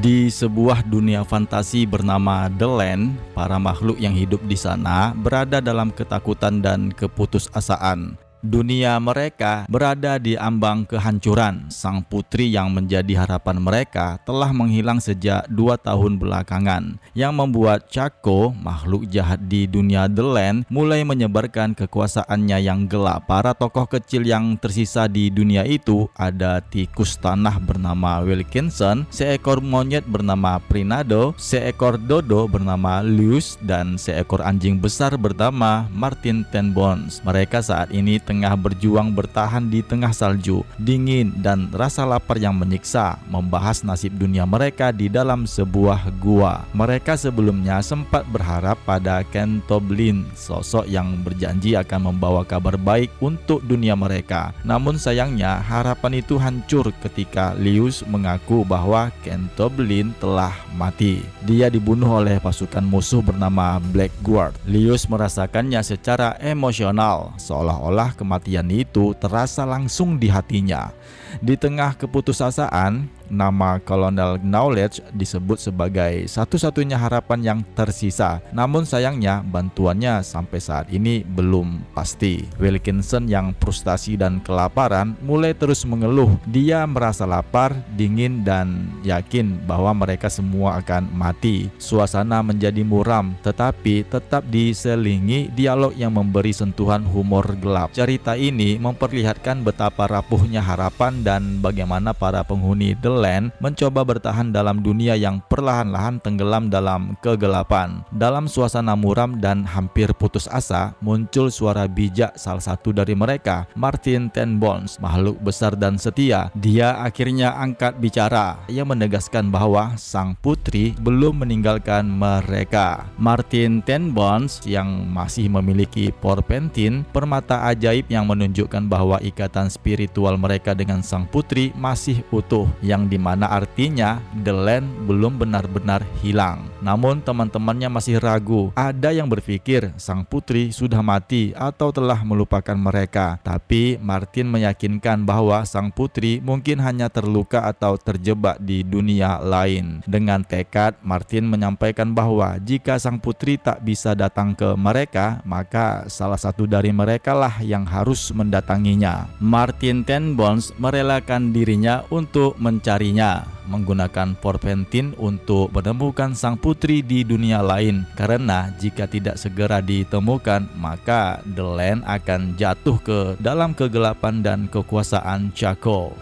Di sebuah dunia fantasi bernama The Land, para makhluk yang hidup di sana berada dalam ketakutan dan keputusasaan. Dunia mereka berada di ambang kehancuran. Sang putri yang menjadi harapan mereka telah menghilang sejak 2 tahun belakangan, yang membuat Chaco, makhluk jahat di dunia The Land, mulai menyebarkan kekuasaannya yang gelap. Para tokoh kecil yang tersisa di dunia itu ada tikus tanah bernama Wilkinson, seekor monyet bernama Prinado, seekor dodo bernama Luz, dan seekor anjing besar bernama Martin Ten Bones. Mereka saat ini tengah berjuang bertahan di tengah salju, dingin, dan rasa lapar yang menyiksa, membahas nasib dunia mereka di dalam sebuah gua. Mereka sebelumnya sempat berharap pada Kentoblin, sosok yang berjanji akan membawa kabar baik untuk dunia mereka. Namun sayangnya harapan itu hancur ketika Lius mengaku bahwa Kentoblin telah mati. Dia dibunuh oleh pasukan musuh bernama Blackguard. Lius merasakannya secara emosional, seolah-olah kematian itu terasa langsung di hatinya. Di tengah keputusasaan, nama Colonel Knowledge disebut sebagai satu-satunya harapan yang tersisa. Namun sayangnya bantuannya sampai saat ini belum pasti. Wilkinson yang frustasi dan kelaparan mulai terus mengeluh. Dia merasa lapar, dingin, dan yakin bahwa mereka semua akan mati. Suasana menjadi muram, tetapi tetap diselingi dialog yang memberi sentuhan humor gelap. Cerita ini memperlihatkan betapa rapuhnya harapan dan bagaimana para penghuni The Land mencoba bertahan dalam dunia yang perlahan-lahan tenggelam dalam kegelapan. Dalam suasana muram dan hampir putus asa, muncul suara bijak salah satu dari mereka, Martin Ten Bones, makhluk besar dan setia. Dia akhirnya angkat bicara. Ia menegaskan bahwa sang putri belum meninggalkan mereka. Martin Ten Bones yang masih memiliki porpentin, permata ajaib yang menunjukkan bahwa ikatan spiritual mereka dengan sang putri masih utuh, yang dimana artinya The Land belum benar-benar hilang. Namun teman-temannya masih ragu. Ada yang berpikir sang putri sudah mati atau telah melupakan mereka. Tapi Martin meyakinkan bahwa sang putri mungkin hanya terluka atau terjebak di dunia lain. Dengan tekad, Martin menyampaikan bahwa jika sang putri tak bisa datang ke mereka, maka salah satu dari mereka lah yang harus mendatanginya. Martin Ten Bones merelakan dirinya untuk mencarinya, menggunakan porpentin untuk menemukan sang putri di dunia lain, karena jika tidak segera ditemukan maka The Land akan jatuh ke dalam kegelapan dan kekuasaan Chaco.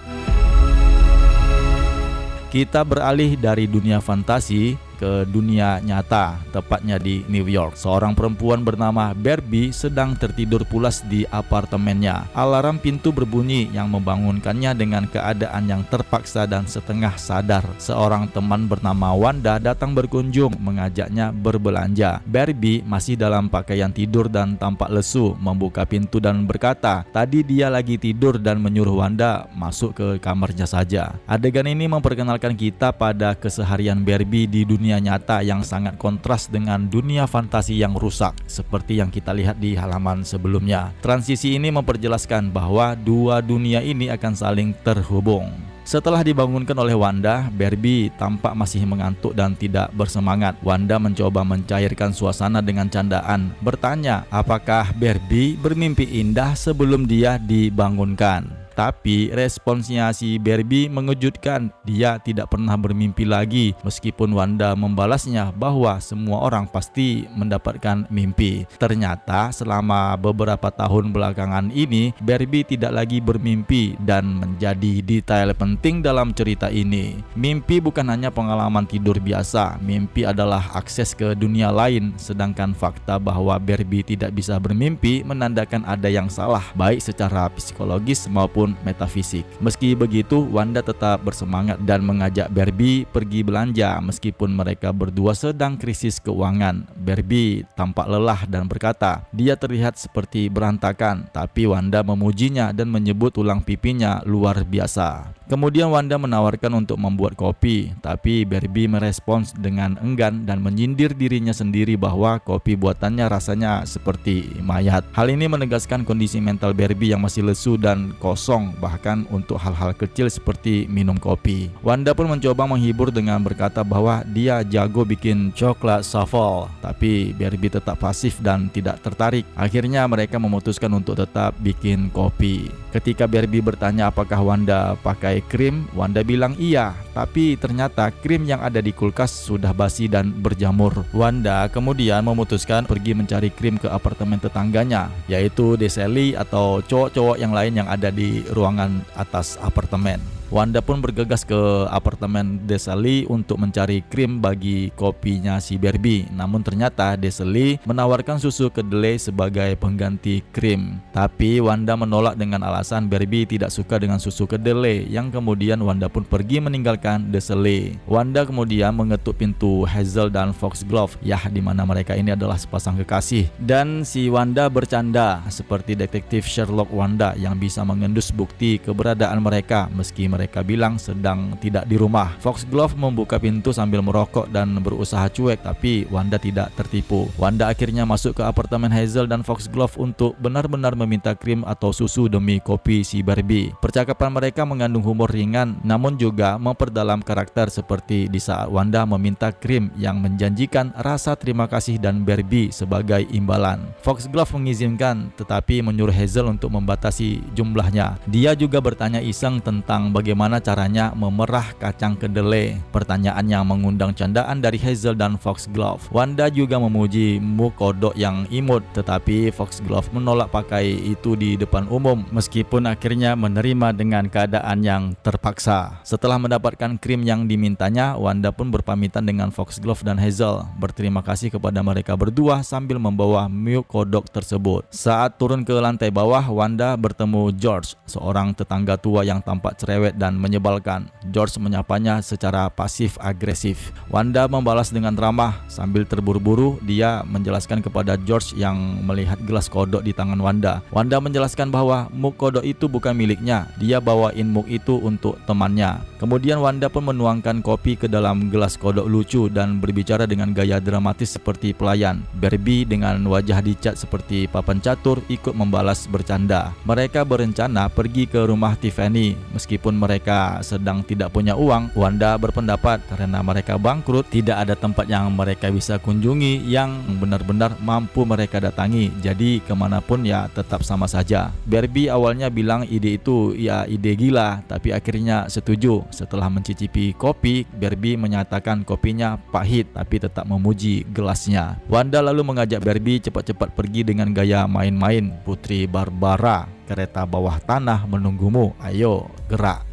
Kita beralih dari dunia fantasi ke dunia nyata, tepatnya di New York. Seorang perempuan bernama Barbie sedang tertidur pulas di apartemennya. Alarm pintu berbunyi yang membangunkannya dengan keadaan yang terpaksa dan setengah sadar. Seorang teman bernama Wanda datang berkunjung, mengajaknya berbelanja. Barbie masih dalam pakaian tidur dan tampak lesu, membuka pintu dan berkata, tadi dia lagi tidur, dan menyuruh Wanda masuk ke kamarnya saja. Adegan ini memperkenalkan kita pada keseharian Barbie di dunia nyata yang sangat kontras dengan dunia fantasi yang rusak, seperti yang kita lihat di halaman sebelumnya. Transisi ini memperjelaskan bahwa dua dunia ini akan saling terhubung. Setelah dibangunkan oleh Wanda, Barbie tampak masih mengantuk dan tidak bersemangat. Wanda mencoba mencairkan suasana dengan candaan, bertanya apakah Barbie bermimpi indah sebelum dia dibangunkan. Tapi responsnya si Barbie mengejutkan. Dia tidak pernah bermimpi lagi, meskipun Wanda membalasnya bahwa semua orang pasti mendapatkan mimpi. Ternyata selama beberapa tahun belakangan ini, Barbie tidak lagi bermimpi, dan menjadi detail penting dalam cerita ini. Mimpi bukan hanya pengalaman tidur biasa, mimpi adalah akses ke dunia lain. Sedangkan fakta bahwa Barbie tidak bisa bermimpi menandakan ada yang salah, baik secara psikologis maupun metafisik. Meski begitu, Wanda tetap bersemangat dan mengajak Barbie pergi belanja meskipun mereka berdua sedang krisis keuangan. Barbie tampak lelah dan berkata, dia terlihat seperti berantakan, tapi Wanda memujinya dan menyebut tulang pipinya luar biasa. Kemudian Wanda menawarkan untuk membuat kopi, tapi Barbie merespons dengan enggan dan menyindir dirinya sendiri bahwa kopi buatannya rasanya seperti mayat. Hal ini menegaskan kondisi mental Barbie yang masih lesu dan kosong bahkan untuk hal-hal kecil seperti minum kopi. Wanda pun mencoba menghibur dengan berkata bahwa dia jago bikin coklat shuffle, tapi Barbie tetap pasif dan tidak tertarik. Akhirnya mereka memutuskan untuk tetap bikin kopi. Ketika Barbie bertanya apakah Wanda pakai krim, Wanda bilang iya, tapi ternyata krim yang ada di kulkas sudah basi dan berjamur. Wanda kemudian memutuskan pergi mencari krim ke apartemen tetangganya, yaitu Deselli atau cowok-cowok yang lain yang ada di ruangan atas apartemen. Wanda pun bergegas ke apartemen Deselli untuk mencari krim bagi kopinya si Barbie. Namun ternyata Deselli menawarkan susu kedelai sebagai pengganti krim. Tapi Wanda menolak dengan alasan Barbie tidak suka dengan susu kedelai, yang kemudian Wanda pun pergi meninggalkan Deselli. Wanda kemudian mengetuk pintu Hazel dan Foxglove, di mana mereka ini adalah sepasang kekasih. Dan si Wanda bercanda seperti detektif Sherlock Wanda yang bisa mengendus bukti keberadaan mereka meski mereka bilang sedang tidak di rumah. Foxglove membuka pintu sambil merokok dan berusaha cuek, tapi Wanda tidak tertipu. Wanda akhirnya masuk ke apartemen Hazel dan Foxglove untuk benar-benar meminta krim atau susu demi kopi si Barbie. Percakapan mereka mengandung humor ringan namun juga memperdalam karakter, seperti di saat Wanda meminta krim yang menjanjikan rasa terima kasih dan Barbie sebagai imbalan. Foxglove mengizinkan tetapi menyuruh Hazel untuk membatasi jumlahnya. Dia juga bertanya iseng tentang bagaimana caranya memerah kacang kedelai, pertanyaan yang mengundang candaan dari Hazel dan Foxglove. Wanda juga memuji muk kodok yang imut, tetapi Foxglove menolak pakai itu di depan umum meskipun akhirnya menerima dengan keadaan yang terpaksa. Setelah mendapatkan krim yang dimintanya, Wanda pun berpamitan dengan Foxglove dan Hazel, berterima kasih kepada mereka berdua sambil membawa muk kodok tersebut. Saat turun ke lantai bawah, Wanda bertemu George, seorang tetangga tua yang tampak cerewet dan menyebalkan. George menyapanya secara pasif-agresif. Wanda membalas dengan ramah. Sambil terburu-buru, dia menjelaskan kepada George yang melihat gelas kodok di tangan Wanda. Wanda menjelaskan bahwa muk kodok itu bukan miliknya. Dia bawain muk itu untuk temannya. Kemudian Wanda pun menuangkan kopi ke dalam gelas kodok lucu dan berbicara dengan gaya dramatis seperti pelayan. Barbie dengan wajah dicat seperti papan catur ikut membalas bercanda. Mereka berencana pergi ke rumah Tiffany. Meskipun mereka sedang tidak punya uang, Wanda berpendapat karena mereka bangkrut, tidak ada tempat yang mereka bisa kunjungi yang benar-benar mampu mereka datangi. Jadi kemanapun tetap sama saja. Barbie awalnya bilang ide itu ide gila, tapi akhirnya setuju. Setelah mencicipi kopi, Barbie menyatakan kopinya pahit tapi tetap memuji gelasnya. Wanda lalu mengajak Barbie cepat-cepat pergi dengan gaya main-main. Putri Barbara, kereta bawah tanah menunggumu, ayo gerak.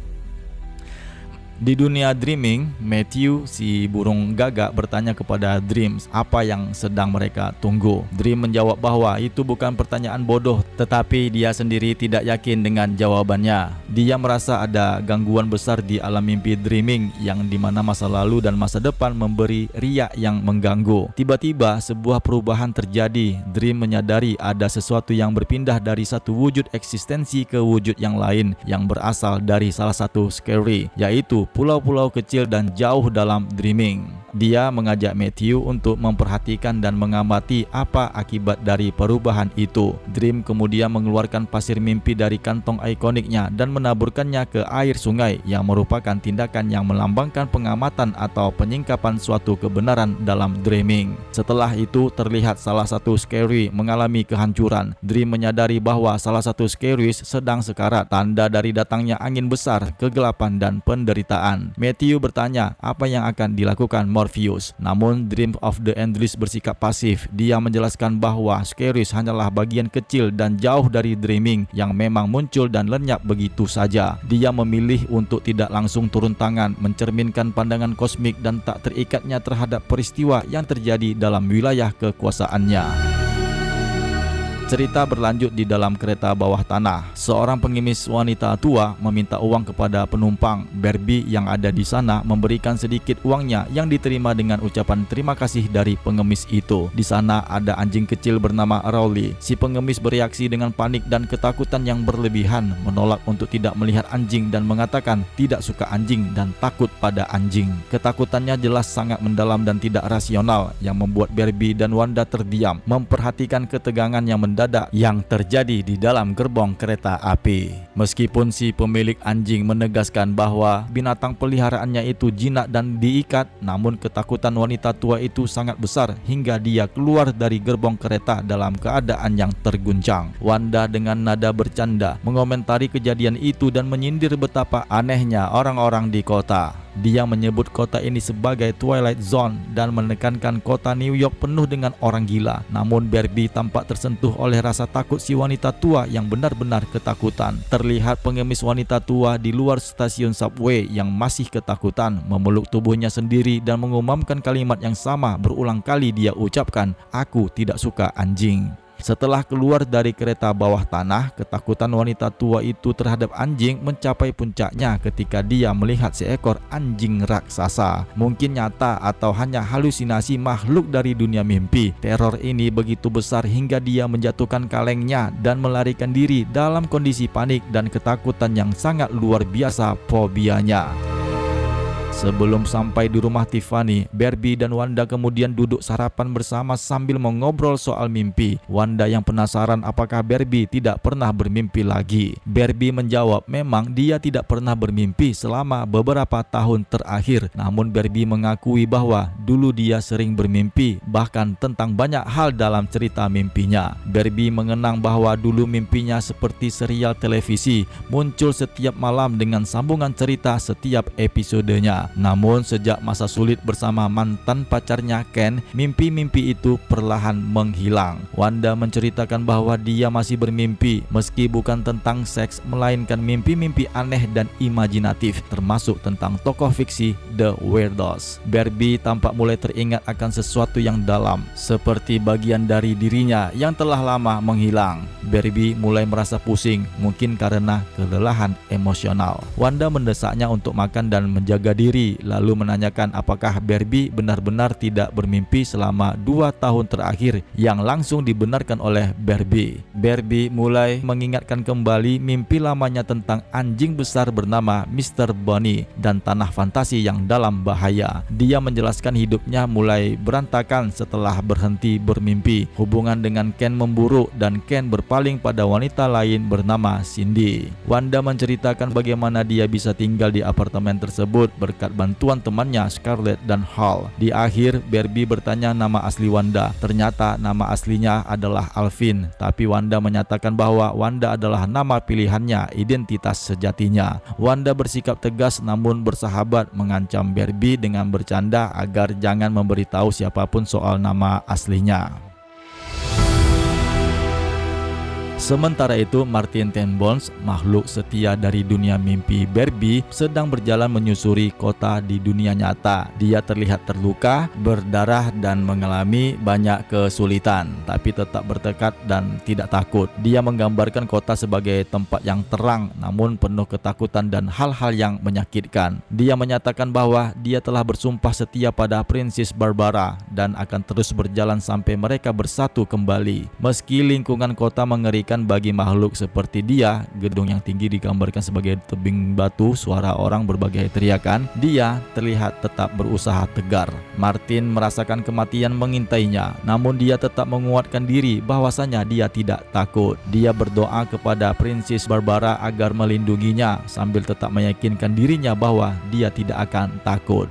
Di dunia Dreaming, Matthew, si burung gagak, bertanya kepada Dreams apa yang sedang mereka tunggu. Dream menjawab bahwa itu bukan pertanyaan bodoh, tetapi dia sendiri tidak yakin dengan jawabannya. Dia merasa ada gangguan besar di alam mimpi Dreaming, yang dimana masa lalu dan masa depan memberi riak yang mengganggu. Tiba-tiba sebuah perubahan terjadi. Dream menyadari ada sesuatu yang berpindah dari satu wujud eksistensi ke wujud yang lain yang berasal dari salah satu scary, yaitu pulau-pulau kecil dan jauh dalam Dreaming. Dia mengajak Matthew untuk memperhatikan dan mengamati apa akibat dari perubahan itu. Dream kemudian mengeluarkan pasir mimpi dari kantong ikoniknya dan menaburkannya ke air sungai, yang merupakan tindakan yang melambangkan pengamatan atau penyingkapan suatu kebenaran dalam Dreaming. Setelah itu terlihat salah satu scary mengalami kehancuran. Dream menyadari bahwa salah satu scary sedang sekarat, tanda dari datangnya angin besar, kegelapan dan penderitaan. Matthew bertanya apa yang akan dilakukan Morpheus. Namun Dream of the Endless bersikap pasif. Dia menjelaskan bahwa Scaries hanyalah bagian kecil dan jauh dari Dreaming yang memang muncul dan lenyap begitu saja. Dia memilih untuk tidak langsung turun tangan, mencerminkan pandangan kosmik dan tak terikatnya terhadap peristiwa yang terjadi dalam wilayah kekuasaannya. Cerita berlanjut di dalam kereta bawah tanah. Seorang pengemis wanita tua meminta uang kepada penumpang. Barbie yang ada di sana memberikan sedikit uangnya yang diterima dengan ucapan terima kasih dari pengemis itu. Di sana ada anjing kecil bernama Rowley. Si pengemis bereaksi dengan panik dan ketakutan yang berlebihan, menolak untuk tidak melihat anjing dan mengatakan tidak suka anjing dan takut pada anjing. Ketakutannya jelas sangat mendalam dan tidak rasional yang membuat Barbie dan Wanda terdiam, memperhatikan ketegangan yang mendadak yang terjadi di dalam gerbong kereta api. Meskipun si pemilik anjing menegaskan bahwa binatang peliharaannya itu jinak dan diikat, namun ketakutan wanita tua itu sangat besar hingga dia keluar dari gerbong kereta dalam keadaan yang terguncang. Wanda dengan nada bercanda mengomentari kejadian itu dan menyindir betapa anehnya orang-orang di kota. Dia menyebut kota ini sebagai Twilight Zone dan menekankan kota New York penuh dengan orang gila. Namun Barbie tampak tersentuh oleh rasa takut si wanita tua yang benar-benar ketakutan. Terlihat pengemis wanita tua di luar stasiun subway yang masih ketakutan, memeluk tubuhnya sendiri dan mengumandangkan kalimat yang sama berulang kali dia ucapkan, "Aku tidak suka anjing." Setelah keluar dari kereta bawah tanah, ketakutan wanita tua itu terhadap anjing mencapai puncaknya ketika dia melihat seekor anjing raksasa. Mungkin nyata atau hanya halusinasi makhluk dari dunia mimpi. Teror ini begitu besar hingga dia menjatuhkan kalengnya dan melarikan diri dalam kondisi panik dan ketakutan yang sangat luar biasa fobianya. Sebelum sampai di rumah Tiffany, Barbie dan Wanda kemudian duduk sarapan bersama sambil mengobrol soal mimpi. Wanda yang penasaran apakah Barbie tidak pernah bermimpi lagi. Barbie menjawab memang dia tidak pernah bermimpi selama beberapa tahun terakhir. Namun Barbie mengakui bahwa dulu dia sering bermimpi, bahkan tentang banyak hal dalam cerita mimpinya. Barbie mengenang bahwa dulu mimpinya seperti serial televisi, muncul setiap malam dengan sambungan cerita setiap episodenya. Namun sejak masa sulit bersama mantan pacarnya Ken, mimpi-mimpi itu perlahan menghilang. Wanda menceritakan bahwa dia masih bermimpi meski bukan tentang seks, melainkan mimpi-mimpi aneh dan imajinatif, termasuk tentang tokoh fiksi The Weirdos. Barbie tampak mulai teringat akan sesuatu yang dalam, seperti bagian dari dirinya yang telah lama menghilang. Barbie mulai merasa pusing, mungkin karena kelelahan emosional. Wanda mendesaknya untuk makan dan menjaga diri, lalu menanyakan apakah Barbie benar-benar tidak bermimpi selama 2 tahun terakhir, yang langsung dibenarkan oleh Barbie. Barbie mulai mengingatkan kembali mimpi lamanya tentang anjing besar bernama Mr. Bunny dan tanah fantasi yang dalam bahaya. Dia menjelaskan hidupnya mulai berantakan setelah berhenti bermimpi. Hubungan dengan Ken memburuk dan Ken berpaling pada wanita lain bernama Cindy. Wanda menceritakan bagaimana dia bisa tinggal di apartemen tersebut berkat bantuan temannya Scarlett dan Hal. Di akhir, Barbie bertanya nama asli Wanda. Ternyata nama aslinya adalah Alvin, tapi Wanda menyatakan bahwa Wanda adalah nama pilihannya, identitas sejatinya. Wanda bersikap tegas namun bersahabat, mengancam Barbie dengan bercanda agar jangan memberitahu siapapun soal nama aslinya. Sementara itu, Martin Ten Bones, makhluk setia dari dunia mimpi Barbie, sedang berjalan menyusuri kota di dunia nyata. Dia terlihat terluka, berdarah dan mengalami banyak kesulitan, tapi tetap bertekad dan tidak takut. Dia menggambarkan kota sebagai tempat yang terang namun penuh ketakutan dan hal-hal yang menyakitkan. Dia menyatakan bahwa dia telah bersumpah setia pada Princess Barbara dan akan terus berjalan sampai mereka bersatu kembali. Meski lingkungan kota mengerikan bagi makhluk seperti dia, gedung yang tinggi digambarkan sebagai tebing batu, suara orang berbagai teriakan, dia terlihat tetap berusaha tegar. Martin merasakan kematian mengintainya, namun dia tetap menguatkan diri bahwasanya dia tidak takut. Dia berdoa kepada Princess Barbara agar melindunginya sambil tetap meyakinkan dirinya bahwa dia tidak akan takut.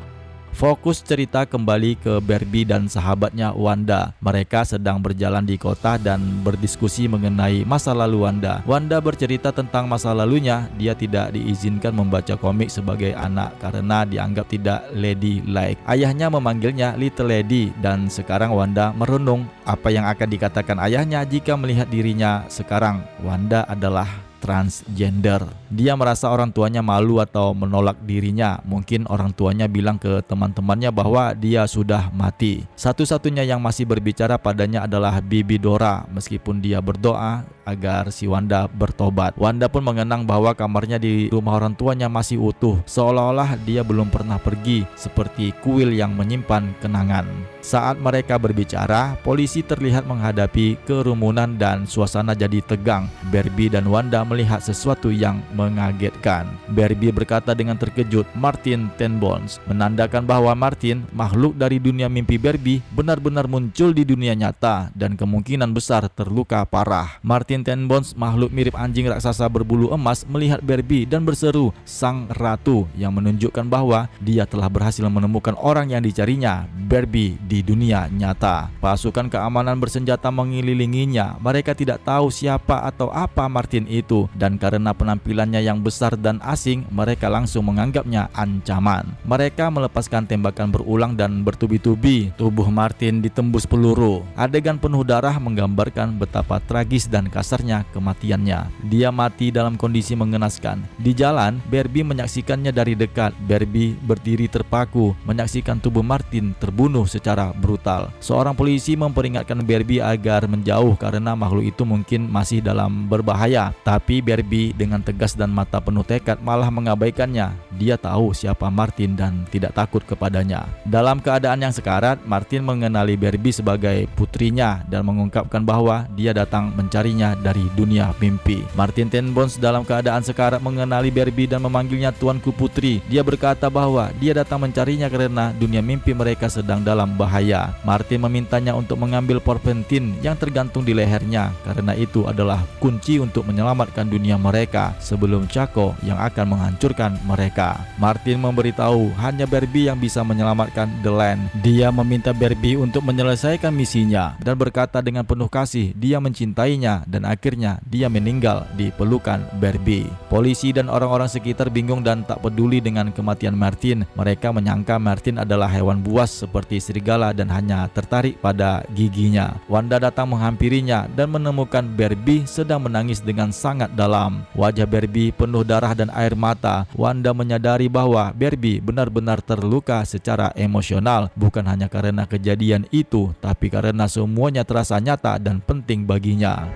Fokus cerita kembali ke Barbie dan sahabatnya Wanda. Mereka sedang berjalan di kota dan berdiskusi mengenai masa lalu Wanda. Wanda bercerita tentang masa lalunya. Dia tidak diizinkan membaca komik sebagai anak karena dianggap tidak ladylike. Ayahnya memanggilnya Little Lady dan sekarang Wanda merenung apa yang akan dikatakan ayahnya jika melihat dirinya sekarang. Wanda adalah transgender. Dia merasa orang tuanya malu atau menolak dirinya. Mungkin orang tuanya bilang ke teman-temannya bahwa dia sudah mati. Satu-satunya yang masih berbicara padanya adalah Bibi Dora, meskipun dia berdoa agar si Wanda bertobat. Wanda pun mengenang bahwa kamarnya di rumah orang tuanya masih utuh, seolah-olah dia belum pernah pergi, seperti kuil yang menyimpan kenangan. Saat mereka berbicara, polisi terlihat menghadapi kerumunan dan suasana jadi tegang. Barbie dan Wanda melihat sesuatu yang mengagetkan. Barbie berkata dengan terkejut, "Martin Ten Bones," menandakan bahwa Martin, makhluk dari dunia mimpi Barbie, benar-benar muncul di dunia nyata dan kemungkinan besar terluka parah. Martin Ten Bones, makhluk mirip anjing raksasa berbulu emas, melihat Barbie dan berseru, "Sang Ratu," yang menunjukkan bahwa dia telah berhasil menemukan orang yang dicarinya, Barbie, di dunia nyata. Pasukan keamanan bersenjata mengelilinginya. Mereka tidak tahu siapa atau apa Martin itu, dan karena penampilannya yang besar dan asing, mereka langsung menganggapnya ancaman. Mereka melepaskan tembakan berulang dan bertubi-tubi. Tubuh Martin ditembus peluru. Adegan penuh darah menggambarkan betapa tragis dan kasarnya kematiannya. Dia mati dalam kondisi mengenaskan. Di jalan, Barbie menyaksikannya dari dekat. Barbie berdiri terpaku, menyaksikan tubuh Martin terbunuh secara brutal. Seorang polisi memperingatkan Barbie agar menjauh karena makhluk itu mungkin masih dalam berbahaya. Tapi Barbie dengan tegas dan mata penuh tekad malah mengabaikannya. Dia tahu siapa Martin dan tidak takut kepadanya. Dalam keadaan yang sekarat, Martin mengenali Barbie sebagai putrinya dan mengungkapkan bahwa dia datang mencarinya dari dunia mimpi. Martin Ten Bones dalam keadaan sekarat mengenali Barbie dan memanggilnya Tuanku Putri. Dia berkata bahwa dia datang mencarinya karena dunia mimpi mereka sedang dalam bahaya. Martin memintanya untuk mengambil porpentin yang tergantung di lehernya, karena itu adalah kunci untuk menyelamatkan dunia mereka sebelum Chaco yang akan menghancurkan mereka. Martin memberitahu hanya Barbie yang bisa menyelamatkan The Land. Dia meminta Barbie untuk menyelesaikan misinya dan berkata dengan penuh kasih dia mencintainya, dan akhirnya dia meninggal di pelukan Barbie. Polisi dan orang-orang sekitar bingung dan tak peduli dengan kematian Martin. Mereka menyangka Martin adalah hewan buas seperti serigala dan hanya tertarik pada giginya. Wanda datang menghampirinya dan menemukan Barbie sedang menangis dengan sangat dalam. Wajah Barbie penuh darah dan air mata. Wanda menyadari bahwa Barbie benar-benar terluka secara emosional, bukan hanya karena kejadian itu, tapi karena semuanya terasa nyata dan penting baginya.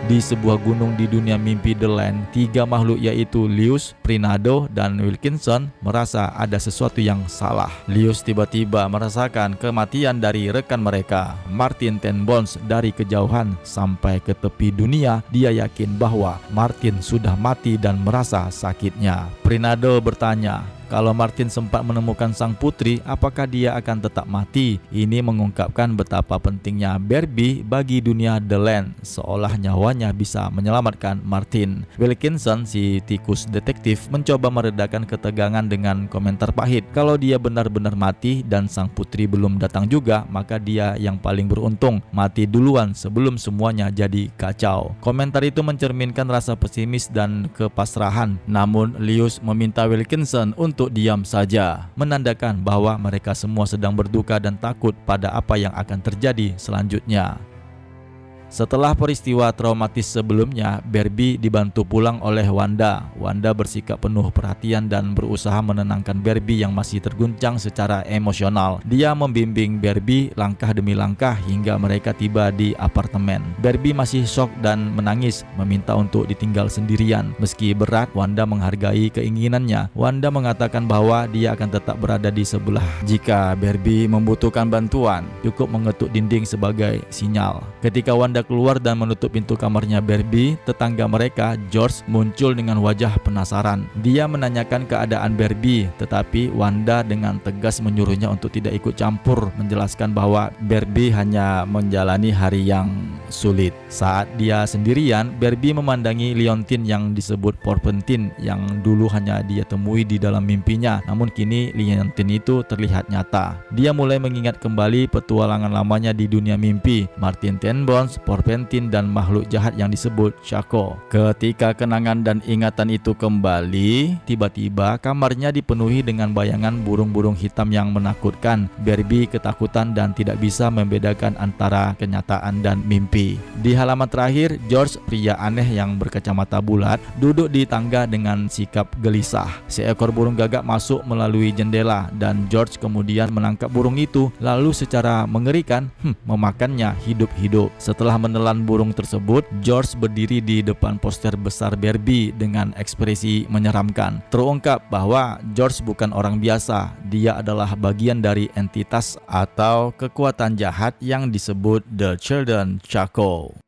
Di sebuah gunung di dunia mimpi The Land, tiga makhluk yaitu Lius, Prinado, dan Wilkinson merasa ada sesuatu yang salah. Lius tiba-tiba merasakan kematian dari rekan mereka, Martin Ten Bones. Dari kejauhan sampai ke tepi dunia, dia yakin bahwa Martin sudah mati dan merasa sakitnya. Prinado bertanya, kalau Martin sempat menemukan sang putri, apakah dia akan tetap mati? Ini mengungkapkan betapa pentingnya Barbie bagi dunia The Land, seolah nyawanya bisa menyelamatkan Martin. Wilkinson, si tikus detektif, mencoba meredakan ketegangan dengan komentar pahit. Kalau dia benar-benar mati dan sang putri belum datang juga, maka dia yang paling beruntung, mati duluan sebelum semuanya jadi kacau. Komentar itu mencerminkan rasa pesimis dan kepasrahan. Namun Lius meminta Wilkinson untuk diam saja, menandakan bahwa mereka semua sedang berduka dan takut pada apa yang akan terjadi selanjutnya. Setelah peristiwa traumatis sebelumnya, Barbie dibantu pulang oleh Wanda. Wanda bersikap penuh perhatian dan berusaha menenangkan Barbie yang masih terguncang secara emosional. Dia membimbing Barbie langkah demi langkah hingga mereka tiba di apartemen. Barbie masih shock dan menangis, meminta untuk ditinggal sendirian. Meski berat, Wanda menghargai keinginannya. Wanda mengatakan bahwa dia akan tetap berada di sebelah jika Barbie membutuhkan bantuan. Cukup mengetuk dinding sebagai sinyal. Ketika Wanda keluar dan menutup pintu kamarnya Barbie, tetangga mereka, George, muncul dengan wajah penasaran. Dia menanyakan keadaan Barbie, tetapi Wanda dengan tegas menyuruhnya untuk tidak ikut campur, menjelaskan bahwa Barbie hanya menjalani hari yang sulit. Saat dia sendirian, Barbie memandangi liontin yang disebut porpentin yang dulu hanya dia temui di dalam mimpinya, namun kini liontin itu terlihat nyata. Dia mulai mengingat kembali petualangan lamanya di dunia mimpi, Martin Ten Bones, porpentin, dan makhluk jahat yang disebut Chaco. Ketika kenangan dan ingatan itu kembali, tiba-tiba kamarnya dipenuhi dengan bayangan burung-burung hitam yang menakutkan. Barbie ketakutan dan tidak bisa membedakan antara kenyataan dan mimpi. mimpi. Di halaman terakhir, George, pria aneh yang berkacamata bulat, duduk di tangga dengan sikap gelisah. Seekor burung gagak masuk melalui jendela dan George kemudian menangkap burung itu, lalu secara mengerikan memakannya hidup-hidup. Setelah menelan burung tersebut, George berdiri di depan poster besar Barbie dengan ekspresi menyeramkan. Terungkap bahwa George bukan orang biasa, dia adalah bagian dari entitas atau kekuatan jahat yang disebut The Children Charcoal.